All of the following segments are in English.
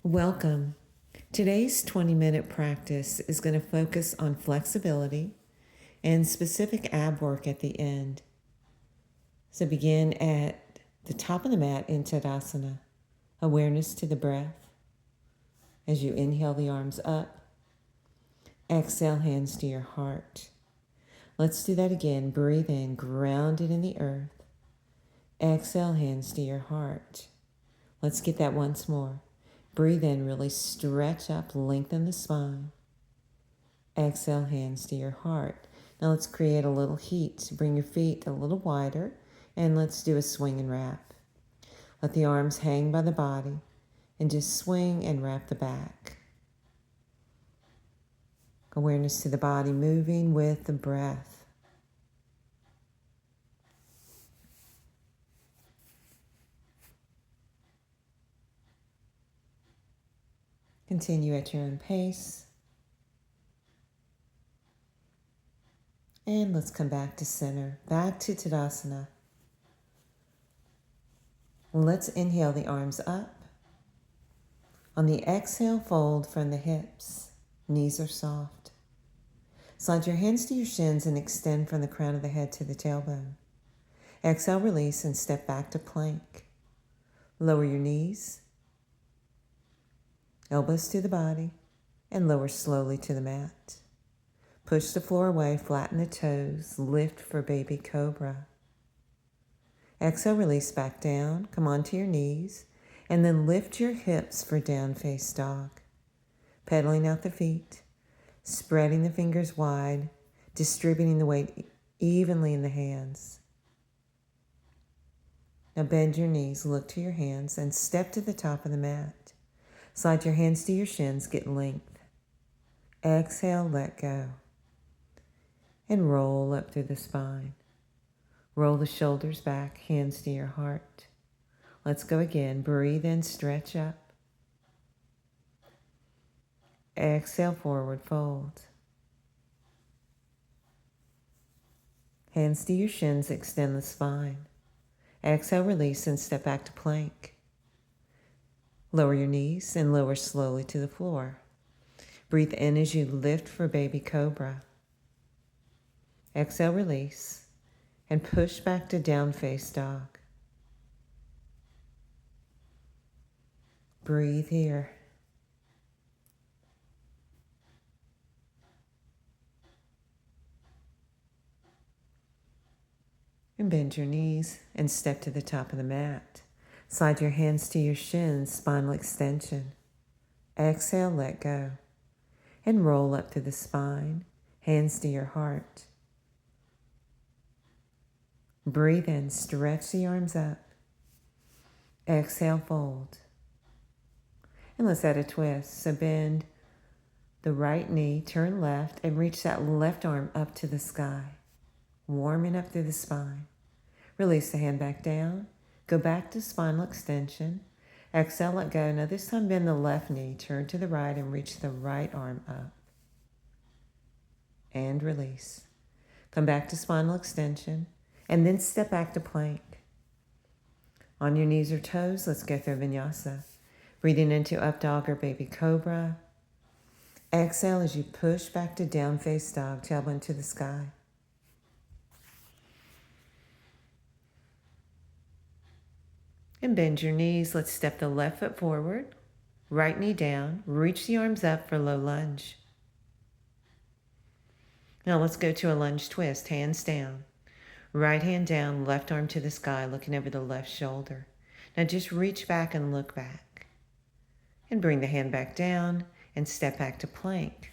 Welcome. Today's 20-minute practice is going to focus on flexibility and specific ab work at the end. So begin at the top of the mat in Tadasana. Awareness to the breath. As you inhale the arms up, exhale hands to your heart. Let's do that again. Breathe in, grounded in the earth. Exhale hands to your heart. Let's get that once more. Breathe in, really stretch up, lengthen the spine. Exhale, hands to your heart. Now let's create a little heat. Bring your feet a little wider, and let's do a swing and wrap. Let the arms hang by the body, and just swing and wrap the back. Awareness to the body moving with the breath. Continue at your own pace. And let's come back to center, back to Tadasana. Let's inhale the arms up. On the exhale, fold from the hips. Knees are soft. Slide your hands to your shins and extend from the crown of the head to the tailbone. Exhale, release, and step back to plank. Lower your knees, elbows to the body, and lower slowly to the mat. Push the floor away, flatten the toes, lift for baby cobra. Exhale, release back down, come onto your knees, and then lift your hips for down face dog. Pedaling out the feet, spreading the fingers wide, distributing the weight evenly in the hands. Now bend your knees, look to your hands, and step to the top of the mat. Slide your hands to your shins, get length. Exhale, let go. And roll up through the spine. Roll the shoulders back, hands to your heart. Let's go again. Breathe in, stretch up. Exhale, forward fold. Hands to your shins, extend the spine. Exhale, release, and step back to plank. Lower your knees and lower slowly to the floor. Breathe in as you lift for baby cobra. Exhale, release, and push back to down face dog. Breathe here. And bend your knees and step to the top of the mat. Slide your hands to your shins, spinal extension. Exhale, let go. And roll up through the spine, hands to your heart. Breathe in, stretch the arms up. Exhale, fold. And let's add a twist. So bend the right knee, turn left, and reach that left arm up to the sky. Warming up through the spine. Release the hand back down. Go back to spinal extension. Exhale, let go. Now this time bend the left knee, turn to the right, and reach the right arm up. And release. Come back to spinal extension, and then step back to plank. On your knees or toes, let's go through vinyasa. Breathing into up dog or baby cobra. Exhale as you push back to down face dog, tailbone to the sky. And bend your knees. Let's step the left foot forward, right knee down, reach the arms up for low lunge. Now let's go to a lunge twist, hands down. Right hand down, left arm to the sky, looking over the left shoulder. Now just reach back and look back. And bring the hand back down and step back to plank.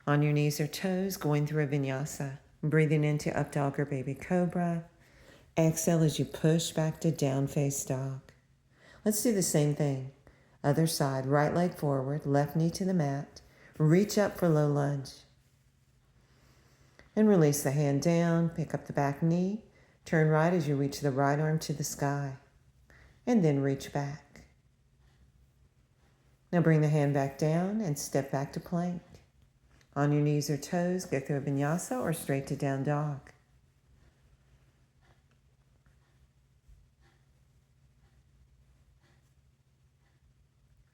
On your knees or toes, going through a vinyasa. Breathing into up dog or baby cobra. Exhale as you push back to down face dog. Let's do the same thing. Other side, right leg forward, left knee to the mat. Reach up for low lunge. And release the hand down, pick up the back knee. Turn right as you reach the right arm to the sky. And then reach back. Now bring the hand back down and step back to plank. On your knees or toes, go through a vinyasa or straight to down dog.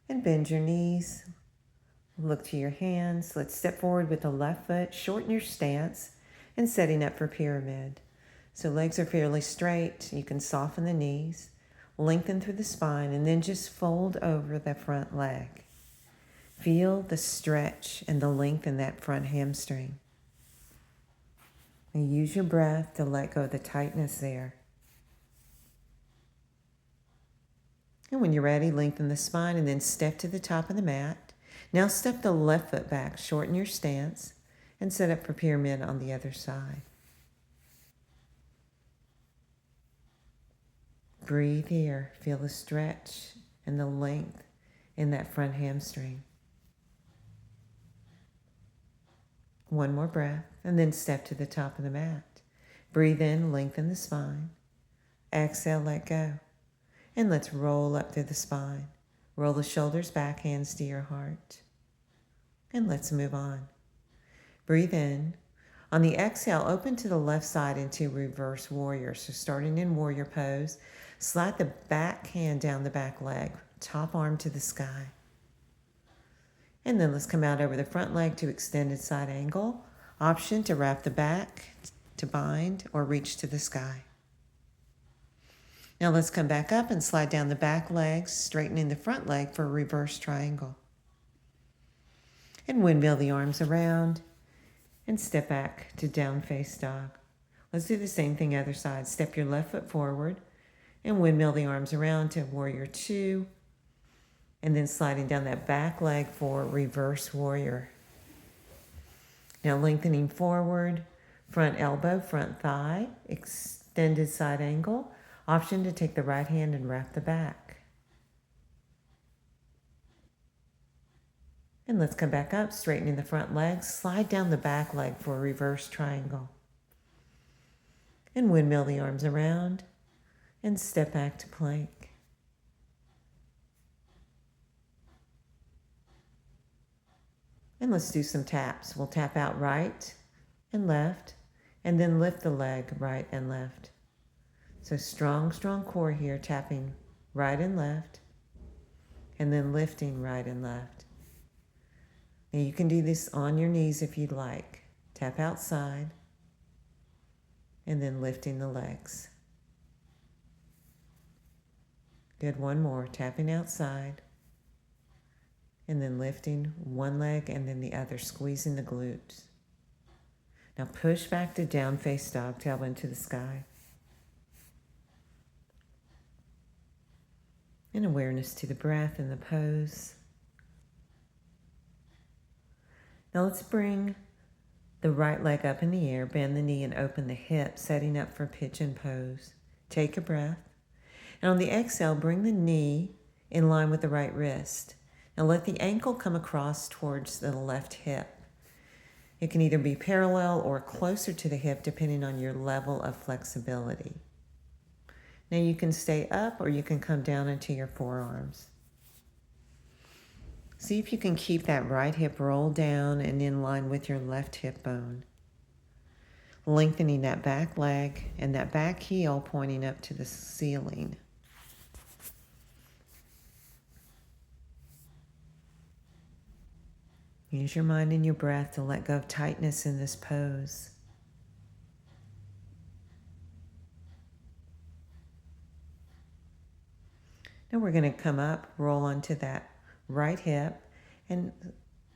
And bend your knees. Look to your hands. Let's step forward with the left foot. Shorten your stance and setting up for pyramid. So legs are fairly straight. You can soften the knees, lengthen through the spine, and then just fold over the front leg. Feel the stretch and the length in that front hamstring. And use your breath to let go of the tightness there. And when you're ready, lengthen the spine and then step to the top of the mat. Now step the left foot back, shorten your stance, and set up for pyramid on the other side. Breathe here. Feel the stretch and the length in that front hamstring. One more breath, and then step to the top of the mat. Breathe in, lengthen the spine. Exhale, let go. And let's roll up through the spine. Roll the shoulders back, hands to your heart. And let's move on. Breathe in. On the exhale, open to the left side into reverse warrior. So starting in warrior pose, slide the back hand down the back leg, top arm to the sky. And then let's come out over the front leg to extended side angle. Option to wrap the back, to bind, or reach to the sky. Now let's come back up and slide down the back legs, straightening the front leg for a reverse triangle. And windmill the arms around and step back to down face dog. Let's do the same thing other side. Step your left foot forward and windmill the arms around to warrior two. And then sliding down that back leg for reverse warrior. Now lengthening forward, front elbow, front thigh, extended side angle. Option to take the right hand and wrap the back. And let's come back up, straightening the front legs. Slide down the back leg for a reverse triangle. And windmill the arms around and step back to plank. And let's do some taps. We'll tap out right and left, and then lift the leg right and left. So strong, strong core here, tapping right and left, and then lifting right and left. Now you can do this on your knees if you'd like. Tap outside, and then lifting the legs. Good, one more, tapping outside, and then lifting one leg and then the other, squeezing the glutes. Now push back to down face dog, tailbone to the sky. And awareness to the breath and the pose. Now let's bring the right leg up in the air, bend the knee and open the hip, setting up for pigeon pose. Take a breath. And on the exhale, bring the knee in line with the right wrist. Now let the ankle come across towards the left hip. It can either be parallel or closer to the hip depending on your level of flexibility. Now you can stay up or you can come down into your forearms. See if you can keep that right hip rolled down and in line with your left hip bone. Lengthening that back leg and that back heel pointing up to the ceiling. Use your mind and your breath to let go of tightness in this pose. Now we're going to come up, roll onto that right hip, and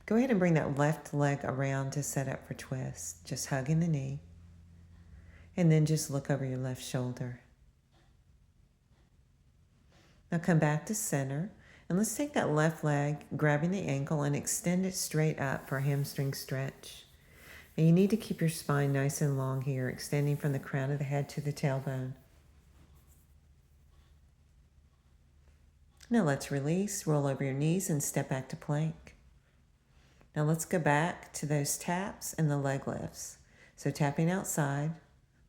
go ahead and bring that left leg around to set up for twist. Just hugging the knee. And then just look over your left shoulder. Now come back to center. And let's take that left leg, grabbing the ankle, and extend it straight up for a hamstring stretch. And you need to keep your spine nice and long here, extending from the crown of the head to the tailbone. Now let's release, roll over your knees, and step back to plank. Now let's go back to those taps and the leg lifts. So tapping outside,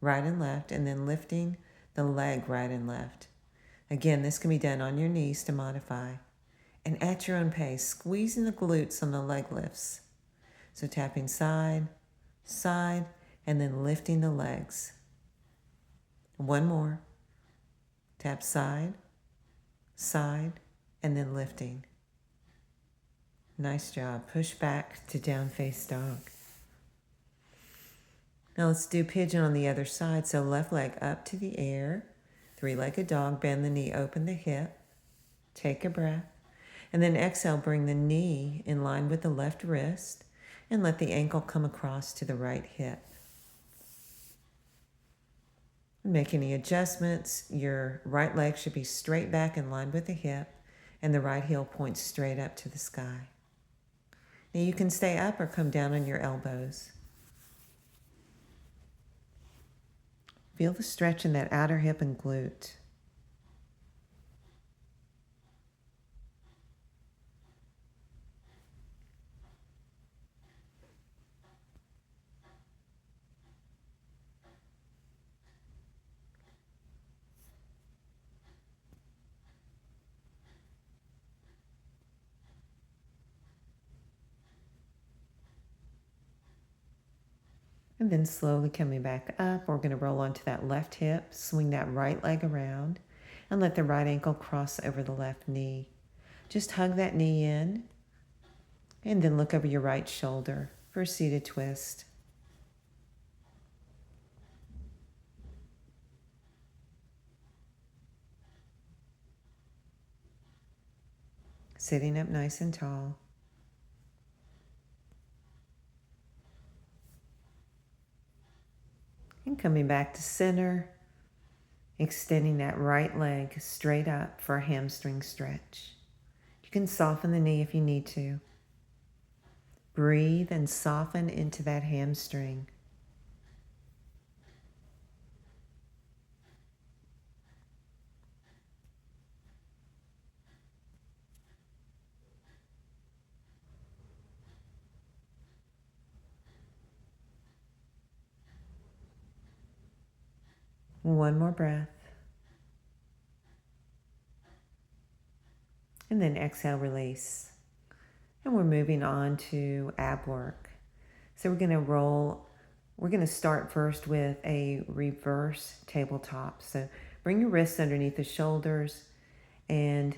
right and left, and then lifting the leg right and left. Again, this can be done on your knees to modify. And at your own pace, squeezing the glutes on the leg lifts. So tapping side, side, and then lifting the legs. One more. Tap side, side, and then lifting. Nice job. Push back to down face dog. Now let's do pigeon on the other side. So left leg up to the air. Three-legged dog. Bend the knee, open the hip. Take a breath. And then exhale, bring the knee in line with the left wrist and let the ankle come across to the right hip. Make any adjustments. Your right leg should be straight back in line with the hip and the right heel points straight up to the sky. Now you can stay up or come down on your elbows. Feel the stretch in that outer hip and glute. And then slowly coming back up, we're going to roll onto that left hip, swing that right leg around, and let the right ankle cross over the left knee. Just hug that knee in, and then look over your right shoulder for a seated twist. Sitting up nice and tall. And coming back to center, extending that right leg straight up for a hamstring stretch. You can soften the knee if you need to. Breathe and soften into that hamstring. One more breath. And then exhale, release. And we're moving on to ab work. So we're going to start first with a reverse tabletop. So bring your wrists underneath the shoulders and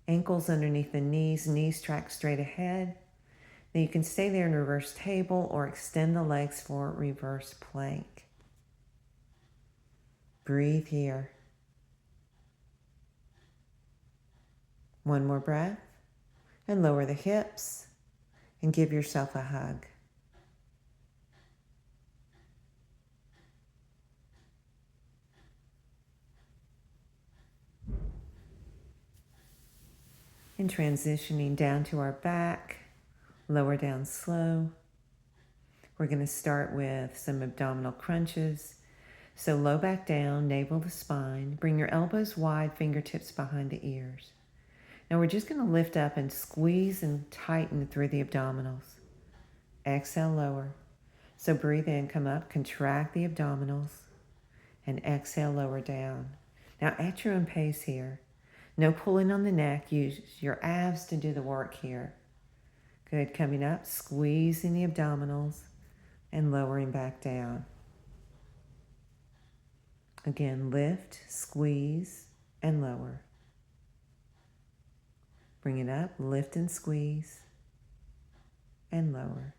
ankles underneath the knees track straight ahead. Now you can stay there in reverse table or extend the legs for reverse plank. Breathe here. One more breath and lower the hips and give yourself a hug. And transitioning down to our back, lower down slow. We're going to start with some abdominal crunches. So low back down, navel to spine. Bring your elbows wide, fingertips behind the ears. Now we're just going to lift up and squeeze and tighten through the abdominals. Exhale, lower. So breathe in, come up, contract the abdominals, and exhale, lower down. Now at your own pace here. No pulling on the neck. Use your abs to do the work here. Good. Coming up, squeezing the abdominals and lowering back down. Again, lift, squeeze, and lower. Bring it up, lift and squeeze, and lower.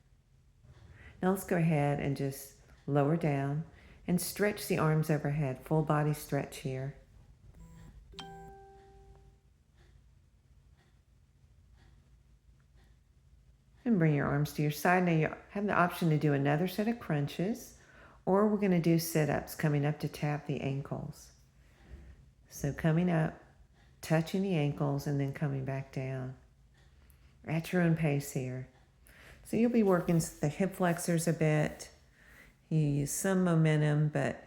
Now let's go ahead and just lower down and stretch the arms overhead. Full body stretch here. And bring your arms to your side. Now you have the option to do another set of crunches, or we're going to do sit-ups coming up to tap the ankles. So coming up, touching the ankles, and then coming back down. At your own pace here. So you'll be working the hip flexors a bit. You use some momentum, but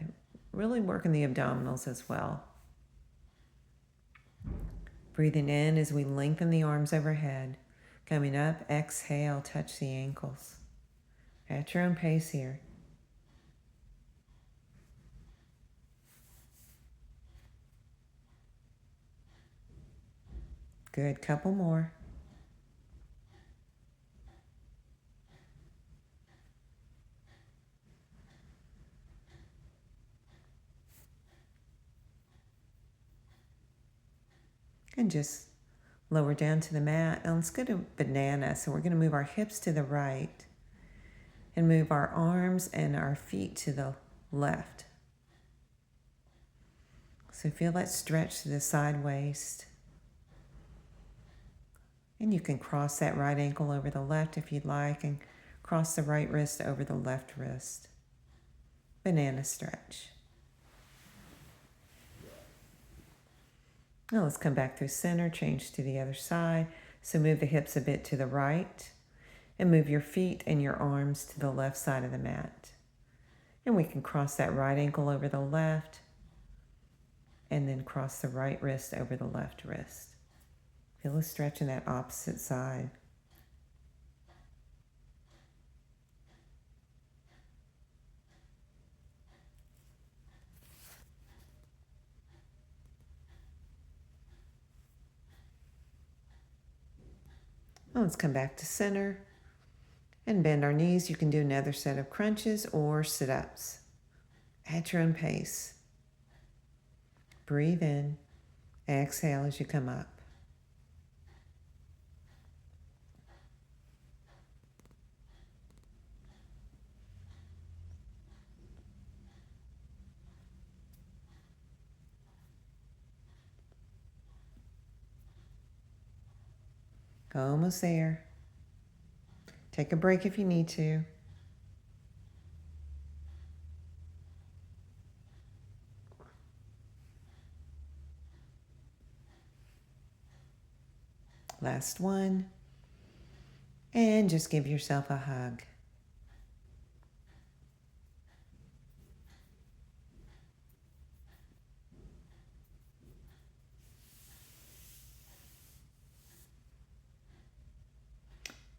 really working the abdominals as well. Breathing in as we lengthen the arms overhead. Coming up, exhale, touch the ankles. At your own pace here. Good, couple more. And just Lower down to the mat. Now let's go to banana. So we're going to move our hips to the right and move our arms and our feet to the left. So feel that stretch to the side waist. And you can cross that right ankle over the left if you'd like, and cross the right wrist over the left wrist. Banana stretch. Now let's come back through center, change to the other side. So move the hips a bit to the right and move your feet and your arms to the left side of the mat. And we can cross that right ankle over the left and then cross the right wrist over the left wrist. Feel a stretch in that opposite side. Now let's come back to center and bend our knees. You can do another set of crunches or sit-ups at your own pace. Breathe in, exhale as you come up. Almost there. Take a break if you need to. Last one. And just give yourself a hug.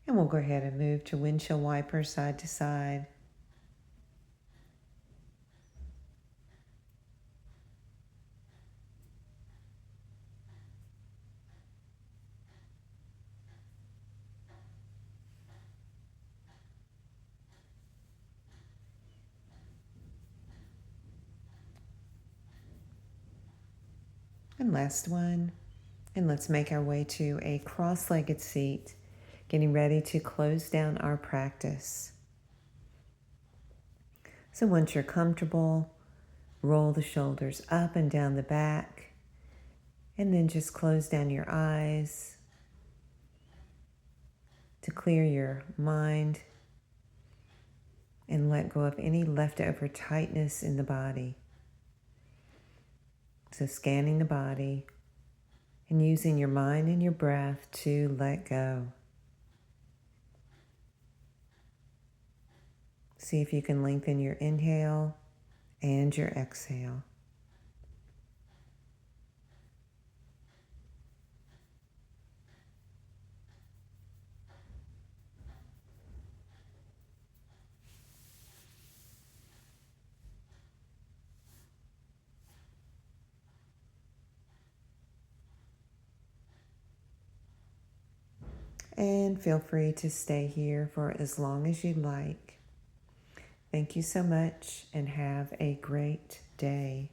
And we'll go ahead and move to windshield wiper side to side. And last one. And let's make our way to a cross-legged seat, getting ready to close down our practice. So once you're comfortable, roll the shoulders up and down the back, and then just close down your eyes to clear your mind and let go of any leftover tightness in the body. So scanning the body and using your mind and your breath to let go. See if you can lengthen your inhale and your exhale. And feel free to stay here for as long as you like. Thank you so much and have a great day.